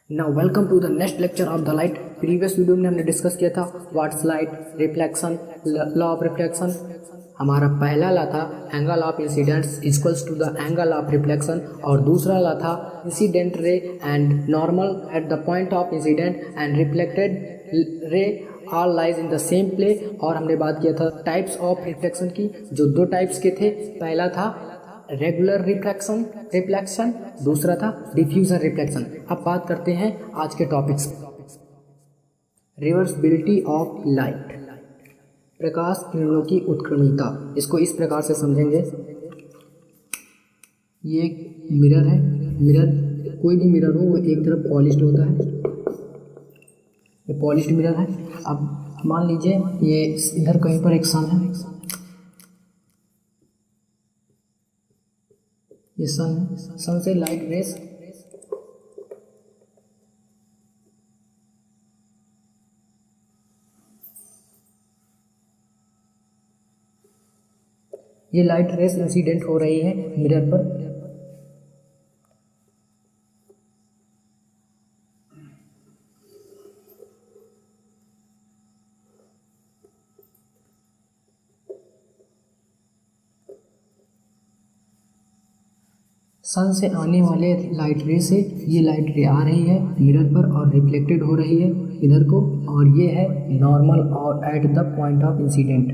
Now welcome to the next lecture of the light. Previous video में हमने discuss किया था what's light, reflection, law of reflection. हमारा पहला ला था angle of incidents equals to the angle of reflection, और दूसरा law था incident ray and normal at the point of incident and reflected ray all lies in the same plane. और हमने बात किया था टाइप्स ऑफ रिफ्लेक्शन की, जो दो टाइप्स के थे। पहला था रेगुलर रिफ्लेक्शन, दूसरा था डिफ्यूजन रिफ्लेक्शन। अब बात करते हैं आज के टॉपिक्स। रिवर्सिबिलिटी ऑफ लाइट, प्रकाश किरणों की उत्क्रमणीयता। इसको इस प्रकार से समझेंगे, ये एक मिरर है। मिरर, कोई भी मिरर हो वो एक तरफ पॉलिश्ड होता है, ये पॉलिश्ड मिरर है। अब मान लीजिए ये इधर कहीं पर एक सन है, ये सन है। सन से लाइट रेस ये लाइट रेस इंसिडेंट हो रही है मिरर पर। सन से आने वाले लाइट रे से ये लाइट रे आ रही है मिरर पर और रिफ्लेक्टेड हो रही है इधर को, और ये है नॉर्मल और eight the point of incident.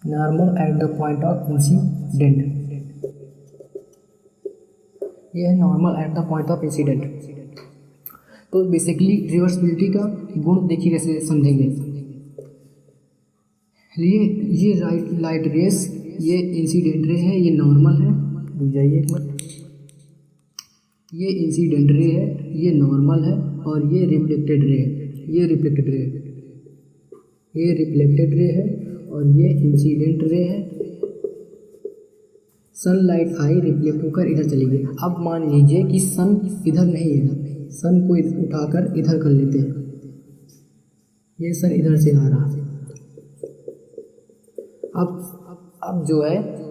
Normal at the point of incident, ये है normal at the point of incident. तो बेसिकली रिवर्सिबिलिटी का गुण देखिए कैसे समझेंगे। ये लाइट रेस, ये इंसिडेंट रे है, ये नॉर्मल है। रुक जाइए एक मिनट, ये इंसिडेंट रे है, ये नॉर्मल है, और ये रिफ्लेक्टेड रे है। ये रिफ्लेक्टेड रे है, ये रिफ्लेक्टेड रे है, और ये इंसिडेंट रे है। सनलाइट आई, रिफ्लेक्ट होकर इधर चली गई। अब मान लीजिए कि सन इधर नहीं है, सन को उठाकर इधर कर लेते हैं। ये सन इधर से आ रहा है। अब जो है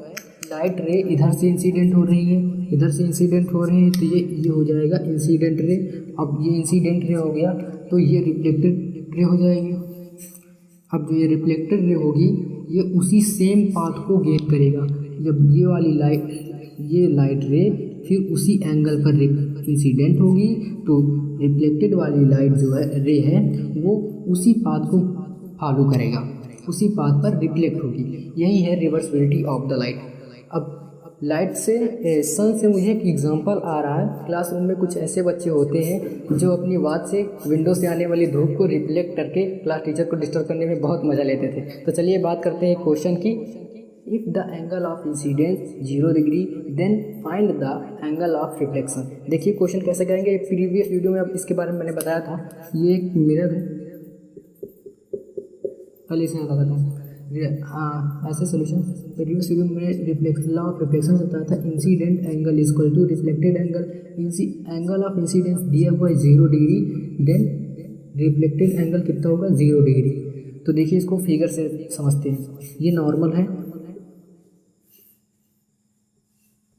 लाइट रे इधर से इंसिडेंट हो रही है, इधर से इंसिडेंट हो रहे हैं, तो ये हो जाएगा इंसिडेंट रे। अब ये इंसिडेंट रे हो गया तो ये रिफ्लेक्टेड रे हो जाएगी। अब जो ये रिफ्लेक्टेड रे होगी ये उसी सेम पाथ को गेन करेगा। जब ये वाली लाइट रे फिर उसी एंगल पर इंसिडेंट होगी तो रिफ्लेक्टेड वाली लाइट जो है रे है वो उसी पाथ को फॉलो करेगा, उसी पाथ पर रिफ्लेक्ट होगी। यही है रिवर्सिबिलिटी ऑफ द लाइट। अब लाइट से सन से मुझे एक एग्जांपल आ रहा है। क्लासरूम में कुछ ऐसे बच्चे होते हैं जो अपनी बात से विंडो से आने वाली धूप को रिफ्लेक्ट करके क्लास टीचर को डिस्टर्ब करने में बहुत मज़ा लेते थे। तो चलिए बात करते हैं क्वेश्चन की। If the angle of incidence 0 degree then find the angle of reflection. देखिए क्वेश्चन कैसे करेंगे। प्रीवियस वीडियो में अब इसके बारे में मैंने बताया था। ये एक मिरर है, कल इसे बताता हूँ। ऐसे सोल्यूशन प्रीवियस वीडियो में रिफ्लेक्शन, लॉ ऑफ रिफ्लेक्शन बताया था। Incident angle is equal to reflected angle. Angle of incidence दिया हुआ है 0 डिग्री, देन रिफ्लेक्टेड एंगल कितना होगा 0 डिग्री। तो देखिए इसको फिगर से समझते हैं। ये नॉर्मल है,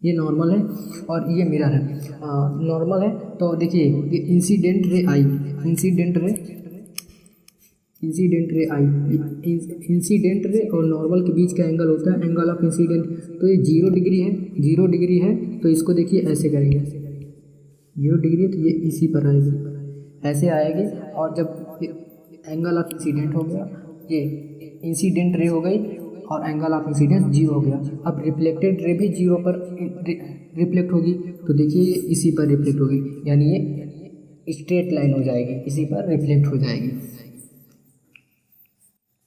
ये नॉर्मल है और ये मिरर है। नॉर्मल है तो देखिए ये इंसिडेंट रे आई, इंसिडेंट रे आई, इंसिडेंट रे और नॉर्मल के बीच का एंगल होता है एंगल ऑफ इंसिडेंट। तो ये 0 डिग्री है, 0 डिग्री है तो इसको देखिए ऐसे करेंगे। 0 डिग्री है तो ये इसी पर आएगी, ऐसे आएगी। और जब एंगल ऑफ इंसिडेंट हो गया, ये इंसिडेंट रे हो गई और एंगल ऑफ इंसिडेंस 0 हो गया। अब रिफ्लेक्टेड रे भी 0 पर रिफ्लेक्ट होगी, तो देखिए ये इसी पर रिफ्लेक्ट होगी, यानी ये स्ट्रेट लाइन हो जाएगी, इसी पर रिफ्लेक्ट हो जाएगी।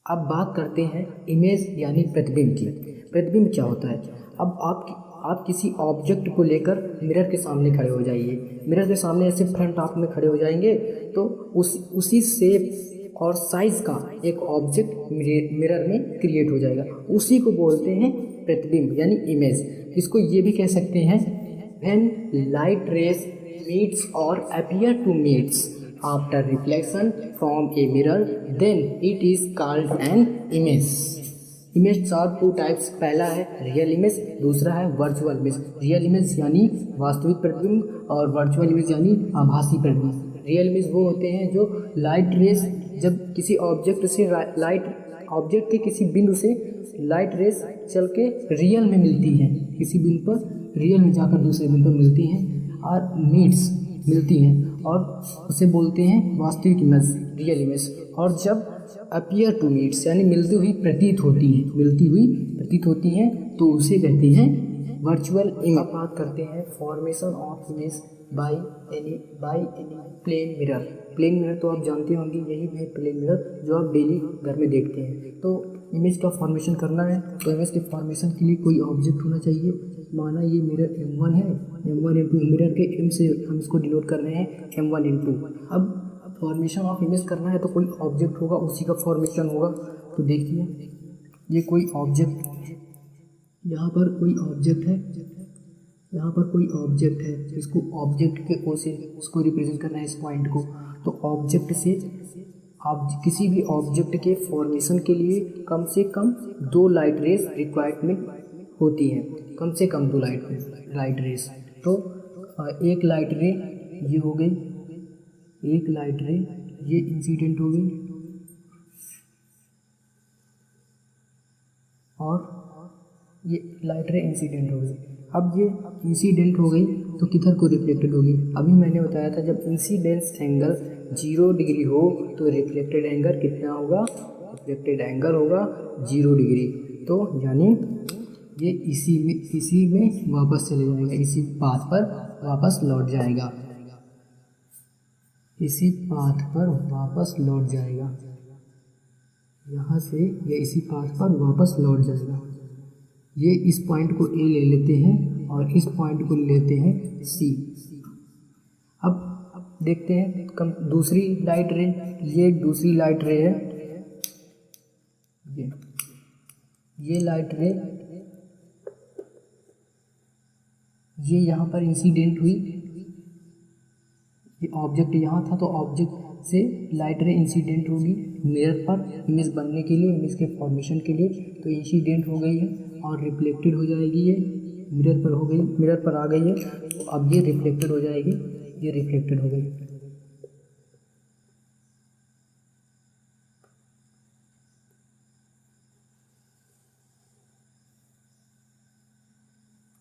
अब बात करते हैं इमेज यानी प्रतिबिंब की। प्रतिबिंब क्या होता है? अब आप किसी ऑब्जेक्ट को लेकर मिरर के सामने खड़े हो जाइए। मिरर के सामने ऐसे फ्रंट आप में खड़े हो जाएंगे तो उसी शेप और साइज का एक ऑब्जेक्ट मिरर में क्रिएट हो जाएगा। उसी को बोलते हैं प्रतिबिंब यानी इमेज। इसको ये भी कह सकते हैं व्हेन लाइट रेज मीट्स और appear to meets after reflection from a mirror, then it is called an image. Image are two types, पहला है रियल इमेज, दूसरा है वर्चुअल इमेज। रियल इमेज यानी वास्तविक प्रतिबिंब और वर्चुअल इमेज यानी आभासी प्रतिबिंब। रियल इमेज वो होते हैं जो लाइट रेस, जब किसी ऑब्जेक्ट से लाइट, ऑब्जेक्ट के किसी बिंदु से लाइट रेस चल के रियल में मिलती है, किसी बिंदु पर रियल में जाकर दूसरे बिंदु पर मिलती हैं और मीट्स मिलती हैं, और उसे बोलते हैं वास्तविक इमेज, रियल इमेज। और जब अपीयर टू मीट्स यानी मिलती हुई प्रतीत होती हैं, मिलती हुई प्रतीत होती हैं, तो उसे कहते हैं वर्चुअल इमेज। बात करते हैं formation of image by any plane mirror. Plane mirror तो आप जानते होंगे, यही है प्लेन मिरर जो आप डेली घर में देखते हैं। तो इमेज का फॉर्मेशन करना है तो इमेज के फॉर्मेशन के लिए कोई ऑब्जेक्ट होना चाहिए। माना ये मिरर M1 है, M1 M2, मिरर के M से हम इसको डिनोट कर रहे हैं M1 M2। अब फॉर्मेशन ऑफ इमेज करना है तो कोई ऑब्जेक्ट होगा, उसी का फॉर्मेशन होगा। तो देखिए ये कोई ऑब्जेक्ट, यहाँ पर कोई ऑब्जेक्ट है, यहाँ पर कोई ऑब्जेक्ट है, इसको ऑब्जेक्ट के ओ से इसको रिप्रेजेंट करना है, इस पॉइंट को। तो ऑब्जेक्ट से आप किसी भी ऑब्जेक्ट के फॉर्मेशन के लिए कम से कम 2 लाइट रेस रिक्वायरमेंट होती है, कम से कम 2 लाइट रेस। तो एक लाइट रे ये हो गई, एक लाइट रे ये इंसिडेंट हो गई, और ये लाइट रे इंसिडेंट हो गई। अब ये इंसिडेंट हो गई तो किधर को रिफ्लेक्टेड होगी? अभी मैंने बताया था जब इंसिडेंस एंगल 0 डिग्री हो तो रिफ्लेक्टेड एंगल कितना होगा? रिफ्लेक्टेड एंगल होगा 0 डिग्री। तो यानी ये इसी में वापस चले जाएगा, इसी पाथ पर वापस लौट जाएगा, इसी पाथ पर वापस लौट जाएगा, यहाँ से ये इसी पाथ पर वापस लौट जाएगा। ये इस पॉइंट को ए ले लेते हैं और इस पॉइंट को लेते हैं सी। अब देखते हैं कम दूसरी लाइट रे, ये दूसरी लाइट रे है, ये लाइट रे ये यहाँ पर इंसिडेंट हुई, ये ऑब्जेक्ट यहाँ था तो ऑब्जेक्ट से लाइट रे इंसिडेंट होगी मिरर पर इमेज बनने के लिए, इमेज के फॉर्मेशन के लिए। तो इंसिडेंट हो गई है और रिफ्लेक्टेड हो जाएगी, ये मिरर पर हो गई, मिरर पर आ गई है। तो अब ये रिफ्लेक्टेड हो जाएगी, ये रिफ्लेक्टेड हो गई।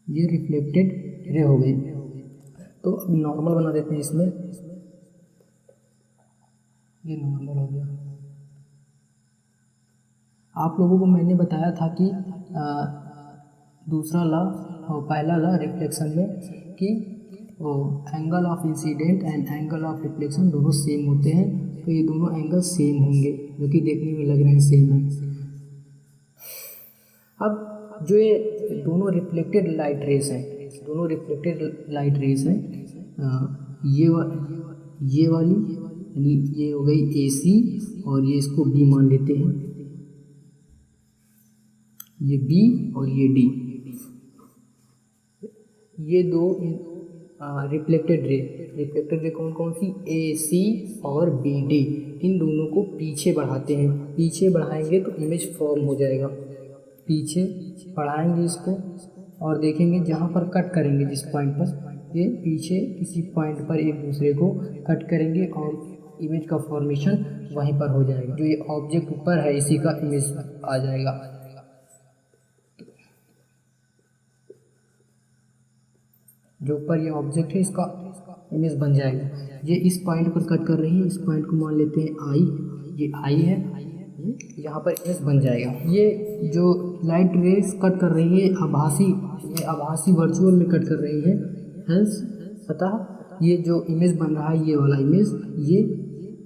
ये रिफ्लेक्टेड रे हो गई। तो अब नॉर्मल बना देते हैं इसमें, ये नॉर्मल हो गया। आप लोगों को मैंने बताया था कि दूसरा लॉ, पहला लॉ रिफ्लेक्शन में कि वो angle of incident and angle of reflection दोनों सेम होते हैं। तो ये दोनों एंगल सेम होंगे जो कि देखने में लग रहे हैं सेम है। अब जो ये दोनों रिफ्लेक्टेड लाइट रेस हैं, दोनों रिफ्लेक्टेड लाइट रेस हैं, ये वाली यानी ये हो गई AC और ये इसको B मान लेते हैं, ये B और ये D। ये दो रिफ्लेक्टेड रे कौन कौन सी? AC और BD। इन दोनों को पीछे बढ़ाते हैं, पीछे बढ़ाएंगे तो इमेज फॉर्म हो जाएगा। पीछे बढ़ाएंगे इसको और देखेंगे जहाँ पर कट करेंगे, जिस पॉइंट पर ये पीछे किसी पॉइंट पर एक दूसरे को कट करेंगे और इमेज का फॉर्मेशन वहीं पर हो जाएगा। जो ये ऑब्जेक्ट ऊपर है इसी का इमेज आ जाएगा। जो ऊपर ये ऑब्जेक्ट है इसका इमेज बन जाएगा। ये इस पॉइंट पर कट कर रही है, इस पॉइंट को मान लेते हैं I, ये I है, यहाँ पर इमेज बन जाएगा। ये जो लाइट रेस कट कर रही है ये आभासी वर्चुअल में कट कर रही है। हेंस अतः ये जो इमेज बन रहा है, ये वाला इमेज, ये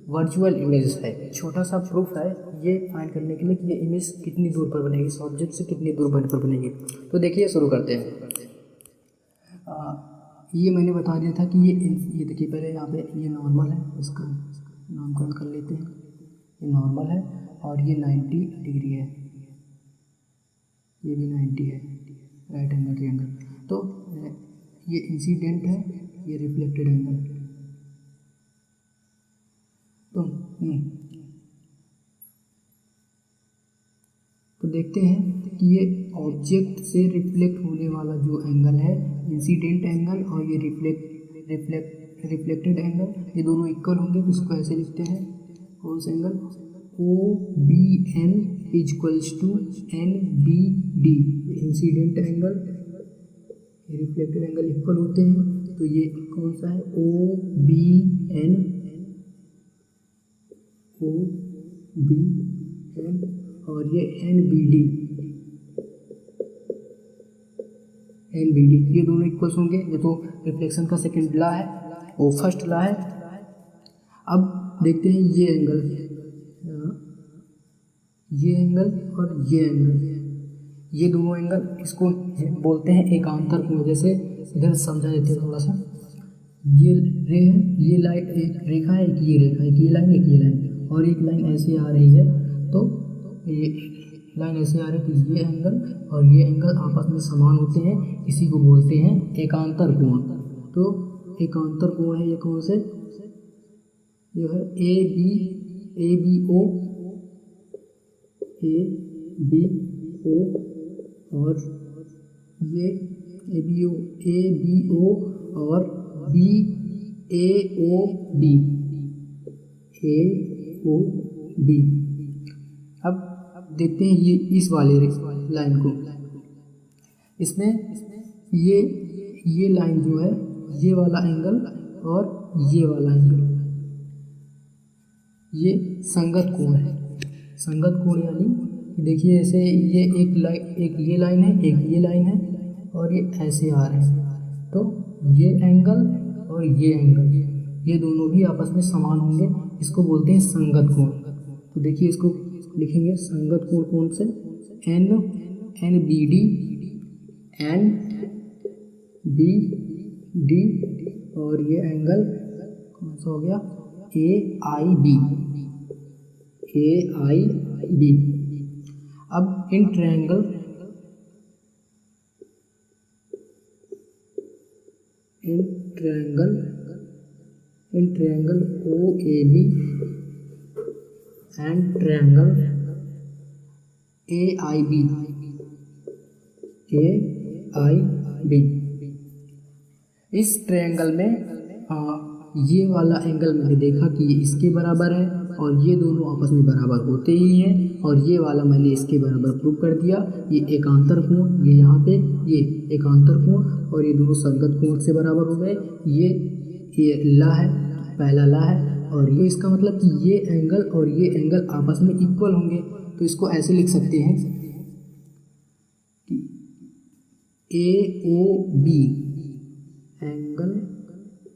वर्चुअल इमेज है। छोटा सा प्रूफ है ये फाइंड करने के लिए कि ये इमेज कितनी दूर पर बनेगी, इस ऑब्जेक्ट से कितनी दूर पर बनेगी। तो देखिए शुरू करते हैं। ये मैंने बता दिया था कि ये देखिए पहले यहाँ पे ये नॉर्मल है, इसका नामकरण कर लेते हैं। ये नॉर्मल है और ये 90 डिग्री है, ये भी 90 है, राइट एंगल ट्रायंगल। तो ये इंसिडेंट है, ये रिफ्लेक्टेड एंगल। तो देखते हैं कि ये ऑब्जेक्ट से रिफ्लेक्ट होने वाला जो एंगल है इंसिडेंट एंगल और ये रिफ्लेक्टेड एंगल, ये दोनों इक्वल होंगे। तो इसको ऐसे लिखते हैं, कौन सा angle, OBN equals to NBD। Incident angle reflected angle equal होते हैं, तो ये कौन सा है, OBN और ये NBD, ये दोनों इक्वल्स होंगे। ये तो रिफ्लेक्शन का सेकंड लॉ है, वो फर्स्ट लॉ है। अब देखते हैं ये एंगल और ये एंगल, ये दोनों एंगल, इसको बोलते हैं एकांतर कोण। जैसे इधर समझा देते हैं थोड़ा सा, ये रे है, ये लाइन एक रेखा है, एक ये रेखा, एक ये लाइन, एक ये लाइन, और एक लाइन ऐसे आ रही है, तो ये लाइन ऐसे आ रही है, तो ये एंगल और ये एंगल आपस में समान होते हैं, इसी को बोलते हैं एकांतर कोण। तो एकांतर कोण है ये कौन से, जो है ABO और ये ABO और AOB। अब देखते हैं ये इस वाले लाइन को, इसमें ये लाइन जो है, ये वाला एंगल और ये वाला एंगल, ये संगत कोण है। संगत कोण यानी देखिए, ऐसे ये एक ये लाइन है, एक ये लाइन है, और ये ऐसे आ रहे हैं, तो ये एंगल और ये एंगल, ये दोनों भी आपस में समान होंगे, इसको बोलते हैं संगत कोण। तो देखिए इसको लिखेंगे, संगत कोण कौन से, NBD और ये एंगल कौन सा हो गया, AIB। अब in triangle OAB and triangle AIB, इस ट्रायंगल में ये वाला एंगल मैंने देखा कि ये इसके बराबर है, और ये दोनों आपस में बराबर होते ही हैं, और ये वाला मैंने इसके बराबर प्रूव कर दिया। ये एकांतर कोण, ये यहाँ पे ये एकांतर कोण, और ये दोनों संगत कोण से बराबर हो गए। ये ला है, पहला ला है, और ये इसका मतलब कि ये एंगल और ये एंगल आपस में इक्वल होंगे। तो इसको ऐसे लिख सकते हैं कि AOB angle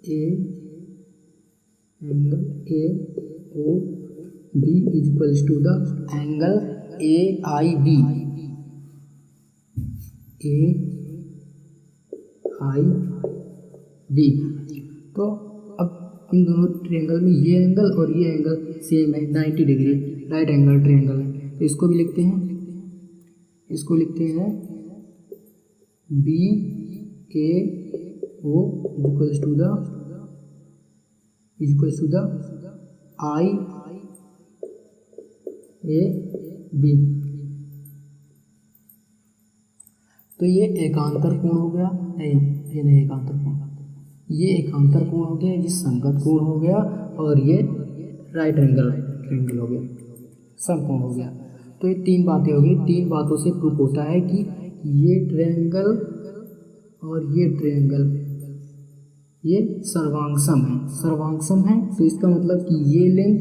AOB equals to the angle AIB। तो अब इन दोनों ट्रायंगल में ये एंगल और ये एंगल सेम है, 90 डिग्री राइट एंगल ट्रायंगल है। तो इसको भी लिखते हैं, इसको लिखते हैं BAO equals to the IAB। तो ये एकांतर कोण हो गया, नहीं ये नहीं एकांतर कोण, ये एकांतर कोण हो गया, ये संगत कोण हो गया, और ये राइट एंगल ट्रायंगल हो गया, समकोण हो गया। तो ये तीन बातें हो गई। तीन बातों से प्रूफ होता है कि ये ट्रायंगल और ये ट्रायंगल ये सर्वांगसम है। सर्वांगसम है तो इसका मतलब कि ये लेंथ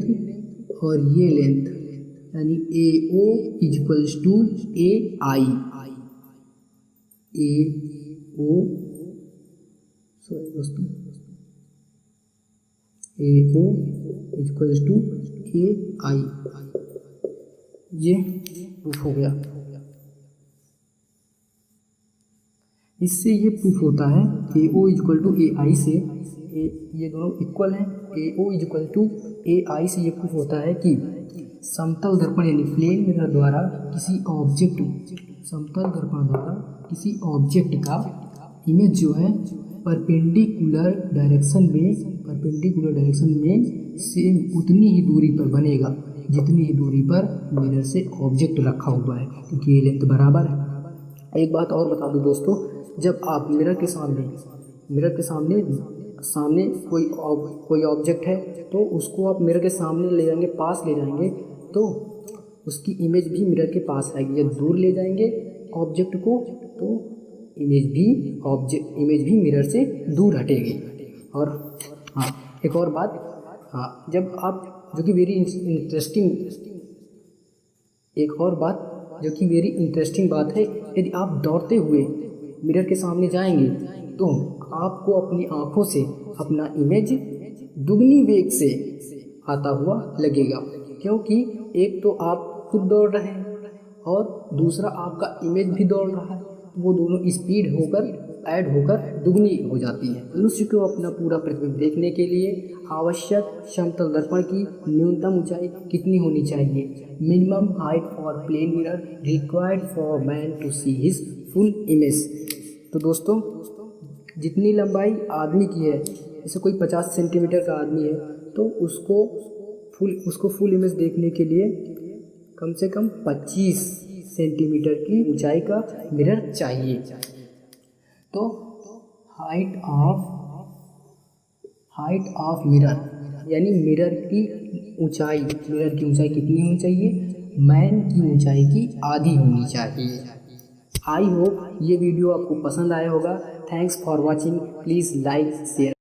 और ये लेंथ यानी AO equals to AI, AO equals to AI, ये प्रूफ हो गया। इससे ये प्रूफ होता है AO इक्वल टू AI से ये दोनों इक्वल हैं। AO इक्वल टू AI से ये प्रूफ होता है कि समतल दर्पण यानी प्लेन मिरर द्वारा किसी ऑब्जेक्ट, समतल दर्पण द्वारा किसी ऑब्जेक्ट का इमेज जो है परपेंडिकुलर डायरेक्शन में सेम उतनी ही दूरी पर बनेगा। जितनी ही दूरी पर मिरर से ऑब्जेक्ट रखा हुआ है, क्योंकि ये लेंथ बराबर है। एक बात और बता दूं दोस्तों, जब आप मिरर के सामने कोई ऑब्जेक्ट है तो उसको आप मिरर के सामने ले जाएंगे, पास ले जाएंगे, तो उसकी इमेज भी मिरर के पास आएगी। जब दूर ले जाएंगे ऑब्जेक्ट को तो इमेज भी मिरर से दूर हटेगी। और हाँ, एक और बात, हाँ, जब आप जो कि वेरी इंटरेस्टिंग बात है, यदि आप दौड़ते हुए मिरर के सामने जाएंगे तो आपको अपनी आँखों से अपना इमेज दुगनी वेग से आता हुआ लगेगा, क्योंकि एक तो आप खुद दौड़ रहे हैं और दूसरा आपका इमेज भी दौड़ रहा है, वो दोनों स्पीड ऐड होकर दुगनी हो जाती है। मनुष्य को अपना पूरा प्रतिबिंब देखने के लिए आवश्यक समतल दर्पण की न्यूनतम ऊंचाई कितनी होनी चाहिए? Minimum height for plane mirror required for man to see his full image. तो दोस्तों, जितनी लंबाई आदमी की है, जैसे कोई 50 सेंटीमीटर का आदमी है तो उसको फुल इमेज देखने के लिए कम से कम 25 सेंटीमीटर की ऊंचाई का मिरर चाहिए। तो हाइट ऑफ मिरर यानी मिरर की ऊंचाई कितनी होनी चाहिए? मैन की ऊंचाई की आधी होनी चाहिए। आई होप ये वीडियो आपको पसंद आया होगा। Thanks for watching. Please like share.